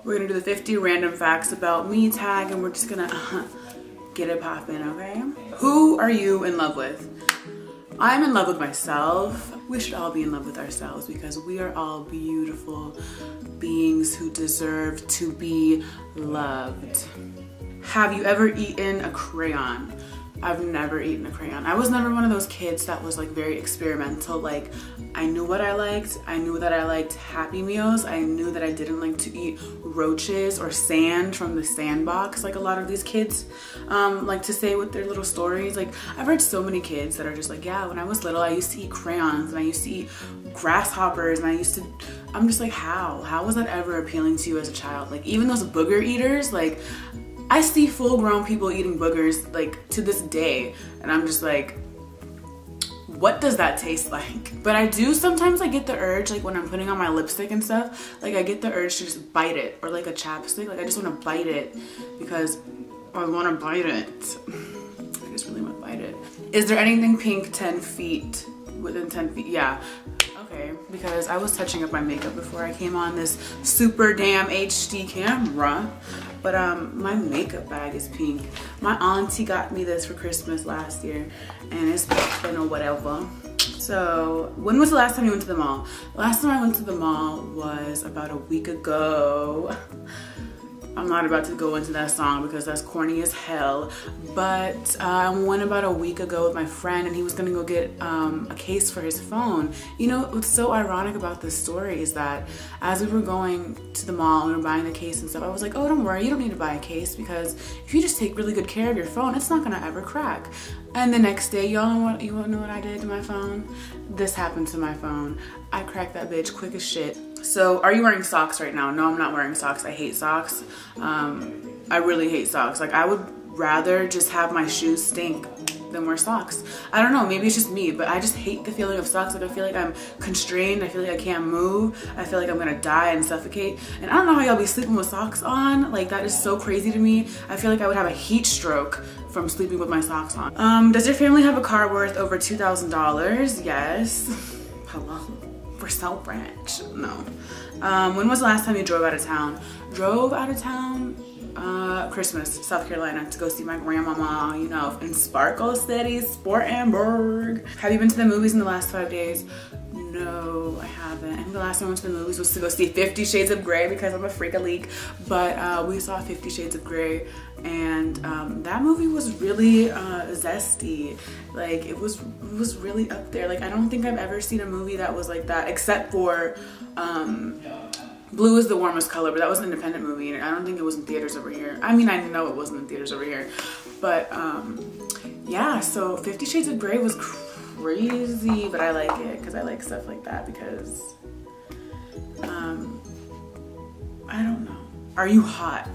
We're gonna do the 50 random facts about me tag, and we're just gonna get it poppin', okay? Who are you in love with? I'm in love with myself. We should all be in love with ourselves because we are all beautiful beings who deserve to be loved. Have you ever eaten a crayon? I've never eaten a crayon. I was never one of those kids that was like very experimental. Like, I knew what I liked. I knew that I liked Happy Meals. I knew that I didn't like to eat roaches or sand from the sandbox, like a lot of these kids like to say with their little stories. Like, I've heard so many kids that are just like, yeah, when I was little, I used to eat crayons and I used to eat grasshoppers and I'm just like, how was that ever appealing to you as a child? Like, even those booger eaters, like, I see full grown people eating boogers like to this day, and I'm just like, what does that taste like? But I do sometimes get the urge, like when I'm putting on my lipstick and stuff, like I get the urge to just bite it, or like a chapstick, like I just want to bite it because I want to bite it. I just really want to bite it. Is there anything pink 10 feet, within 10 feet? Yeah. Okay, because I was touching up my makeup before I came on this super damn HD camera. But my makeup bag is pink. My auntie got me this for Christmas last year, and it's been or whatever. So, when was the last time you went to the mall? The last time I went to the mall was about a week ago. I'm not about to go into that song because that's corny as hell, but I went about a week ago with my friend, and he was gonna go get a case for his phone. You know, what's so ironic about this story is that as we were going to the mall and we were buying the case and stuff, I was like, oh, don't worry, you don't need to buy a case because if you just take really good care of your phone, it's not gonna ever crack. And the next day, you wanna know what I did to my phone? This happened to my phone. I cracked that bitch quick as shit. So, are you wearing socks right now? No, I'm not wearing socks. I hate socks. I really hate socks. Like, I would rather just have my shoes stink than wear socks. I don't know, maybe it's just me, but I just hate the feeling of socks. Like, I feel like I'm constrained. I feel like I can't move. I feel like I'm gonna die and suffocate. And I don't know how y'all be sleeping with socks on. Like, that is so crazy to me. I feel like I would have a heat stroke from sleeping with my socks on. Does your family have a car worth over $2,000? Yes. Hello. We're so rich. No. When was the last time you drove out of town? Drove out of town? Christmas, South Carolina, to go see my grandmama, you know, in Sparkle City, Spartanburg. Have you been to the movies in the last 5 days? No, I haven't. I think the last time I went to the movies was to go see 50 Shades of Grey because I'm a freak-a-leak. But we saw 50 Shades of Grey, and that movie was really zesty. Like, it was really up there. Like, I don't think I've ever seen a movie that was like that, except for Blue is the Warmest Color, but that was an independent movie, and I don't think it was in theaters over here. I mean, I know it wasn't in theaters over here, but yeah, so 50 Shades of Grey was crazy, but I like it because I like stuff like that because, I don't know. Are you hot?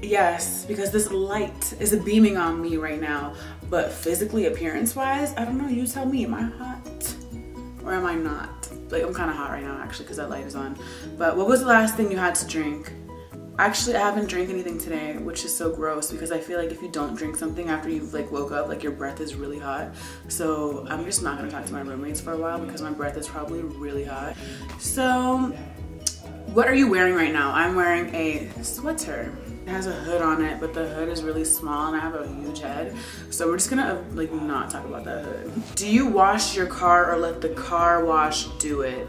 Yes, because this light is beaming on me right now, but physically, appearance-wise, I don't know, you tell me, am I hot or am I not? Like, I'm kind of hot right now, actually, because that light is on. But what was the last thing you had to drink? Actually, I haven't drank anything today, which is so gross because I feel like if you don't drink something after you've like woke up, like your breath is really hot. So I'm just not gonna talk to my roommates for a while because my breath is probably really hot. So what are you wearing right now? I'm wearing a sweater. It has a hood on it, but the hood is really small and I have a huge head. So we're just gonna like not talk about that hood. Do you wash your car or let the car wash do it?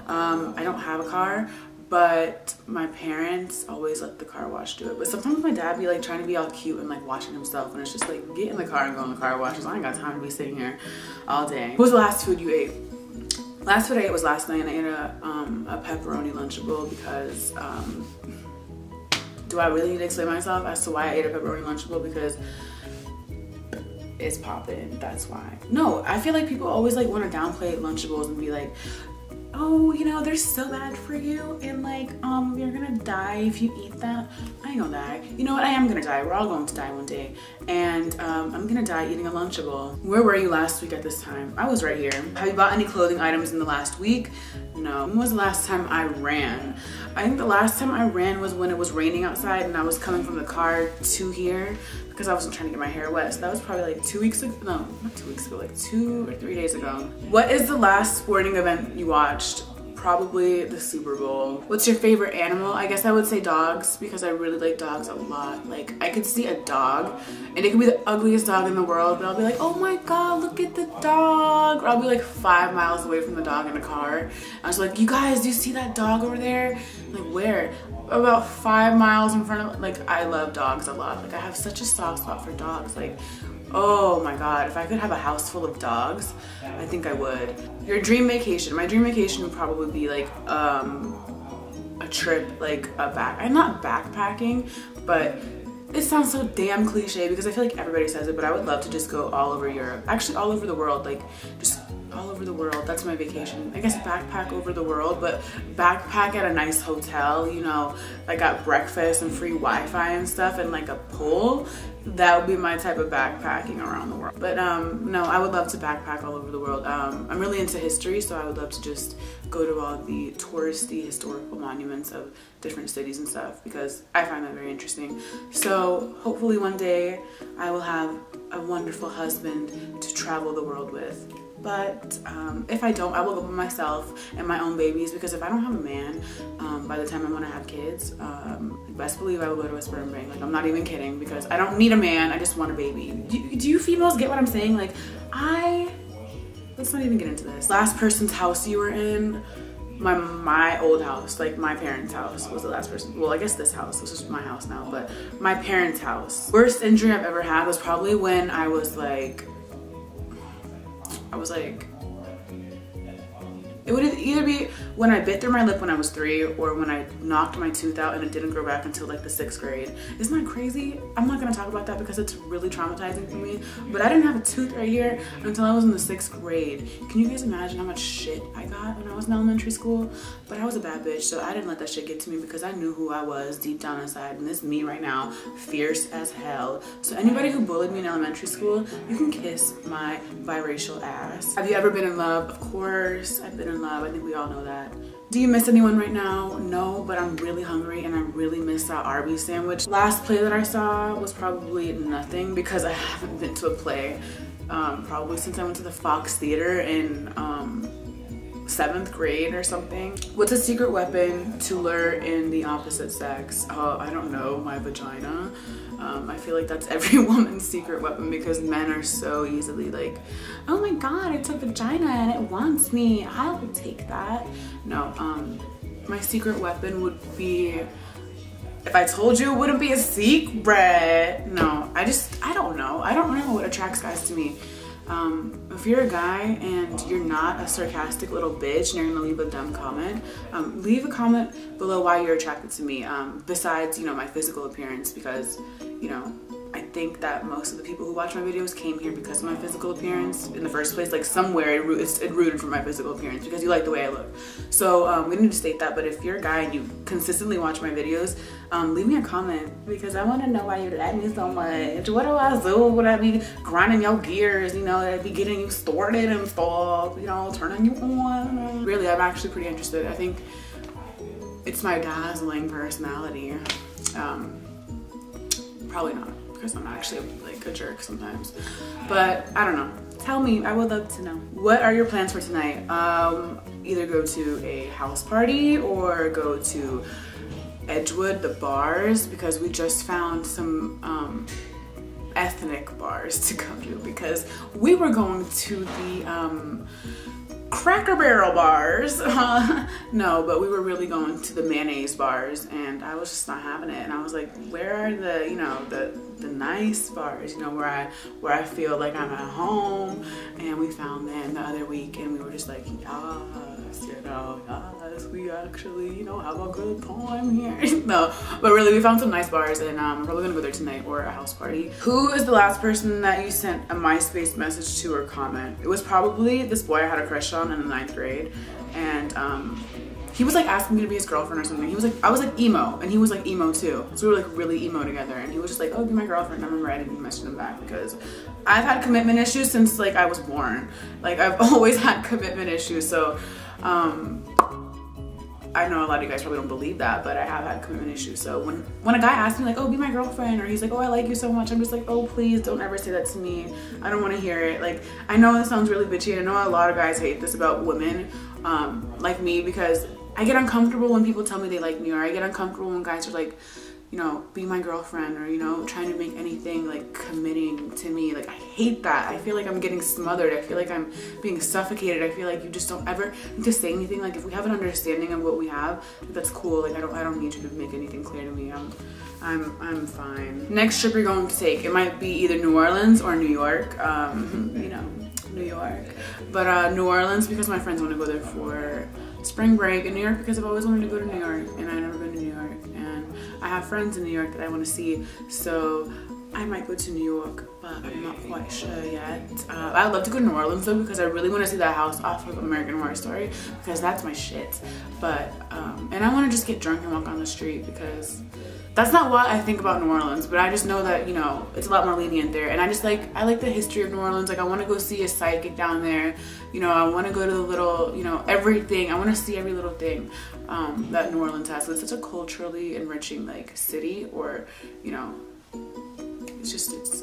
I don't have a car, but my parents always let the car wash do it. But sometimes my dad be like trying to be all cute and like washing himself, and it's just like, get in the car and go in the car wash because I ain't got time to be sitting here all day. What was the last food you ate? Last food I ate was last night, and I ate a pepperoni Lunchable because do I really need to explain myself as to why I ate a pepperoni Lunchable? Because it's poppin', that's why. No, I feel like people always like want to downplay Lunchables and be like, oh, you know, they're so bad for you and like, you're gonna die if you eat that. I ain't gonna die. You know what, I am gonna die. We're all going to die one day. And I'm gonna die eating a Lunchable. Where were you last week at this time? I was right here. Have you bought any clothing items in the last week? No. When was the last time I ran? I think the last time I ran was when it was raining outside and I was coming from the car to here because I wasn't trying to get my hair wet. So that was probably like 2 weeks ago. No, not 2 weeks ago, like 2 or 3 days ago. What is the last sporting event you watched? probably the Super Bowl. What's your favorite animal? I guess I would say dogs because I really like dogs a lot. Like I could see a dog and it could be the ugliest dog in the world, but I'll be like, oh my God, look at the dog. Or I'll be like 5 miles away from the dog in a car. I was like, you guys, do you see that dog over there? I'm like, where? About 5 miles in front of, like, I love dogs a lot. Like I have such a soft spot for dogs. Like, oh my God, if I could have a house full of dogs, I think I would. Your dream vacation. My dream vacation would probably be like a trip, like I'm not backpacking, but it sounds so damn cliche because I feel like everybody says it, but I would love to just go all over Europe. Actually, all over the world, like just all over the world. That's my vacation. I guess backpack over the world, but backpack at a nice hotel, you know, I got breakfast and free Wi-Fi and stuff and like a pool. That would be my type of backpacking around the world. But no, I would love to backpack all over the world. I'm really into history, so I would love to just go to all the touristy historical monuments of different cities and stuff because I find that very interesting. So hopefully one day I will have a wonderful husband to travel the world with. But if I don't, I will go by myself and my own babies because if I don't have a man by the time I'm gonna have kids, best believe I will go to a sperm bank. Like I'm not even kidding because I don't need a man, I just want a baby. Do you females get what I'm saying? Like let's not even get into this. Last person's house you were in, my old house, like my parents' house was the last person. Well, I guess this house, this is my house now, but my parents' house. Worst injury I've ever had was probably when I was like, it would either be when I bit through my lip when I was 3 or when I knocked my tooth out and it didn't grow back until like the 6th grade. Isn't that crazy? I'm not gonna talk about that because it's really traumatizing for me, but I didn't have a tooth right here until I was in the 6th grade. Can you guys imagine how much shit I got when I was in elementary school? But I was a bad bitch, so I didn't let that shit get to me because I knew who I was deep down inside, and this me right now, fierce as hell. So anybody who bullied me in elementary school, you can kiss my biracial ass. Have you ever been in love? Of course, I've been in love. I think we all know that. Do you miss anyone right now? No, but I'm really hungry and I really miss that Arby's sandwich. Last play that I saw was probably nothing because I haven't been to a play probably since I went to the Fox Theater in 7th grade or something. What's a secret weapon to lure in the opposite sex? I don't know, my vagina. I feel like that's every woman's secret weapon because men are so easily like, oh my God, it's a vagina and it wants me, I will take that. No, my secret weapon would be, if I told you, it wouldn't be a secret. No, I don't know. I don't know what attracts guys to me. If you're a guy and you're not a sarcastic little bitch and you're gonna leave a dumb comment, leave a comment below why you're attracted to me, besides, you know, my physical appearance, because, you know, I think that most of the people who watch my videos came here because of my physical appearance in the first place. Like somewhere it rooted from my physical appearance because you like the way I look. So we need to state that, but if you're a guy and you consistently watch my videos, leave me a comment because I want to know why you like me so much. What do I do? Would I be grinding your gears, you know, I'd be getting you started and stuff, you know, turning you on? Really, I'm actually pretty interested. I think it's my dazzling personality. Probably not, because I'm actually like a jerk sometimes, but I don't know. Tell me, I would love to know. What are your plans for tonight? Either go to a house party or go to Edgewood, the bars, because we just found some ethnic bars to go to because we were going to the Cracker Barrel bars. No, but we were really going to the mayonnaise bars and I was just not having it. And I was like, where are the, you know, the nice bars, you know, where I feel like I'm at home? And we found them the other week and we were just like, yes, you know, yes, we actually, you know, have a good time here. No, but really we found some nice bars and I'm probably gonna go there tonight or a house party. Who is the last person that you sent a MySpace message to or comment? It was probably this boy I had a crush on in the 9th grade, and he was like asking me to be his girlfriend or something. He was like, I was like emo and he was like emo too, so we were like really emo together, and he was just like, oh, be my girlfriend. I remember I didn't message him back because I've had commitment issues since like I was born. Like I've always had commitment issues, so I know a lot of you guys probably don't believe that, but I have had commitment issues. So when a guy asks me like, oh, be my girlfriend, or he's like, oh, I like you so much, I'm just like, oh, please don't ever say that to me. I don't want to hear it. Like, I know it sounds really bitchy. I know a lot of guys hate this about women like me, because I get uncomfortable when people tell me they like me, or I get uncomfortable when guys are like, you know, be my girlfriend, or, you know, trying to make anything like committing to me. Like, I hate that. I feel like I'm getting smothered. I feel like I'm being suffocated. I feel like you just don't ever need to say anything. Like, if we have an understanding of what we have, that's cool. Like, I don't need you to make anything clear to me. I'm fine. Next trip you're going to take, it might be either New Orleans or New York. You know, New York. But New Orleans because my friends want to go there for spring break, and New York because I've always wanted to go to New York and I've never been to New York, and I have friends in New York that I want to see, so I might go to New York, but I'm not quite sure yet. I'd love to go to New Orleans though, because I really want to see that house off of American Horror Story, because that's my shit. But and I want to just get drunk and walk on the street, because that's not what I think about New Orleans, but I just know that, you know, it's a lot more lenient there. And I like the history of New Orleans. Like, I want to go see a psychic down there. You know, I want to go to the little, you know, everything. I want to see every little thing that New Orleans has. So it's such a culturally enriching, like, city, or, you know,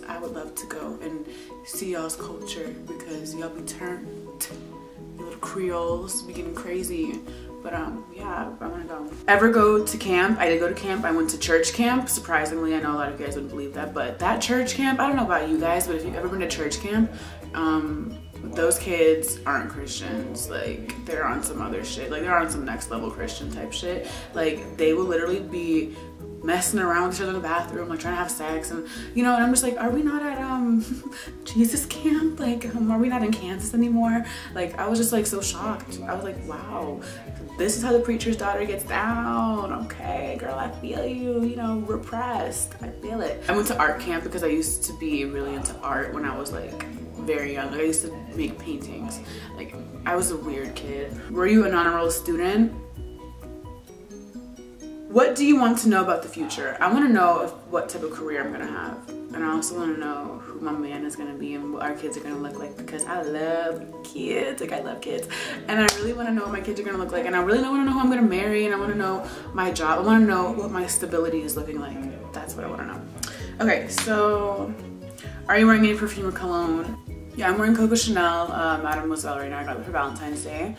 I would love to go and see y'all's culture, because y'all be turned, you little Creoles be getting crazy. But yeah, I want to go. Ever go to camp? I did go to camp. I went to church camp. Surprisingly, I know a lot of you guys wouldn't believe that, but that church camp, I don't know about you guys, but if you've ever been to church camp, those kids aren't Christians. Like, they're on some other shit. Like, they're on some next level Christian type shit. Like, they will literally be messing around with each other in the bathroom, like trying to have sex, and you know, and I'm just like, are we not at Jesus camp? Like, are we not in Kansas anymore? Like, I was just like so shocked. I was like, wow, this is how the preacher's daughter gets down. Okay, girl, I feel you, you know, repressed. I feel it. I went to art camp because I used to be really into art when I was like very young. Like, I used to make paintings. Like, I was a weird kid. Were you an honor roll student? What do you want to know about the future? I want to know what type of career I'm going to have. And I also want to know who my man is going to be and what our kids are going to look like, because I love kids. Like, I love kids. And I really want to know what my kids are going to look like. And I really want to know who I'm going to marry. And I want to know my job. I want to know what my stability is looking like. That's what I want to know. Okay, so are you wearing any perfume or cologne? Yeah, I'm wearing Coco Chanel Mademoiselle right now. I got it for Valentine's Day.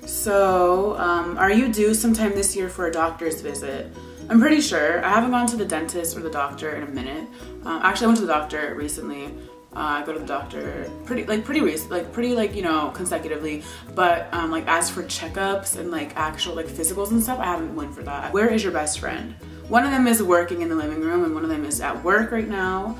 So, are you due sometime this year for a doctor's visit? I'm pretty sure. I haven't gone to the dentist or the doctor in a minute. Actually, I went to the doctor recently. I go to the doctor pretty you know, consecutively. But like, as for checkups and like actual like physicals and stuff, I haven't went for that. Where is your best friend? One of them is working in the living room and one of them is at work right now.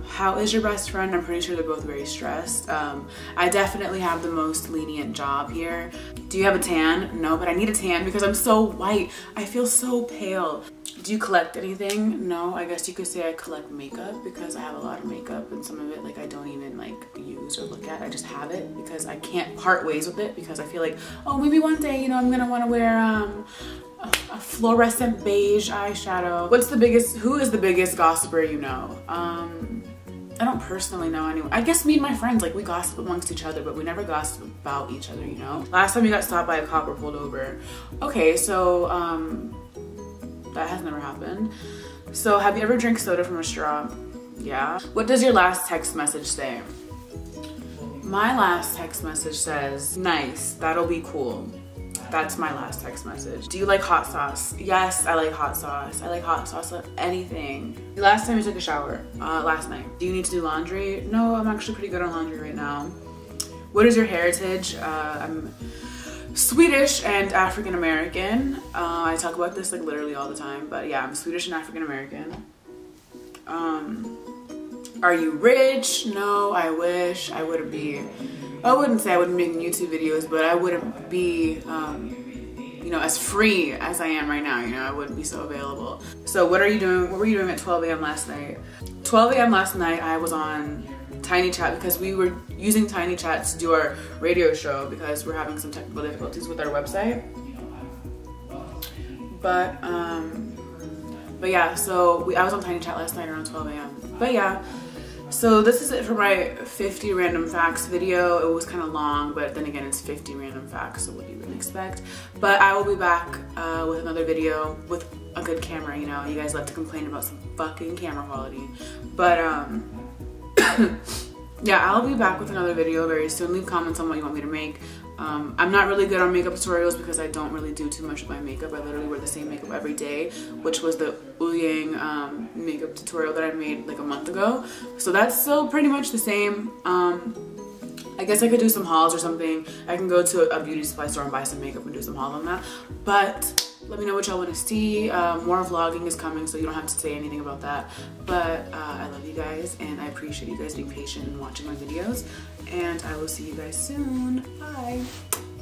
How is your best friend? I'm pretty sure they're both very stressed. I definitely have the most lenient job here. Do you have a tan? No, but I need a tan because I'm so white. I feel so pale. Do you collect anything? No, I guess you could say I collect makeup because I have a lot of makeup, and some of it like I don't even like use or look at. I just have it because I can't part ways with it, because I feel like, oh, maybe one day, you know, I'm gonna want to wear a fluorescent beige eyeshadow. Who is the biggest gossiper you know? I don't personally know anyone. I guess me and my friends, like, we gossip amongst each other, but we never gossip about each other, you know? Last time you got stopped by a cop or pulled over. Okay, so that has never happened. So have you ever drank soda from a straw? Yeah. What does your last text message say? My last text message says, nice, that'll be cool. That's my last text message. Do you like hot sauce? Yes, I like hot sauce. I like hot sauce on anything. The last time you took a shower? Last night. Do you need to do laundry? No, I'm actually pretty good on laundry right now. What is your heritage? I'm Swedish and African American. I talk about this like literally all the time, but yeah, I'm Swedish and African American. Are you rich? No, I wish. I wouldn't say I wouldn't be making YouTube videos, but I wouldn't be, you know, as free as I am right now. You know, I wouldn't be so available. So what were you doing at 12 a.m. last night? 12 a.m. last night, I was on Tiny Chat because we were using Tiny Chat to do our radio show because we're having some technical difficulties with our website. But yeah, so I was on Tiny Chat last night around 12 a.m. But yeah. So this is it for my 50 random facts video. It was kind of long, but then again, it's 50 random facts, so what do you really expect? But I will be back with another video with a good camera, you know. You guys love to complain about some fucking camera quality. But yeah, I'll be back with another video very soon. Leave comments on what you want me to make. I'm not really good on makeup tutorials because I don't really do too much of my makeup. I literally wear the same makeup every day, which was the Ouyang makeup tutorial that I made like a month ago. So that's still pretty much the same. I guess I could do some hauls or something. I can go to a beauty supply store and buy some makeup and do some hauls on that. But let me know what y'all want to see. More vlogging is coming, so you don't have to say anything about that. But I love you guys, and I appreciate you guys being patient and watching my videos. And I will see you guys soon. Bye.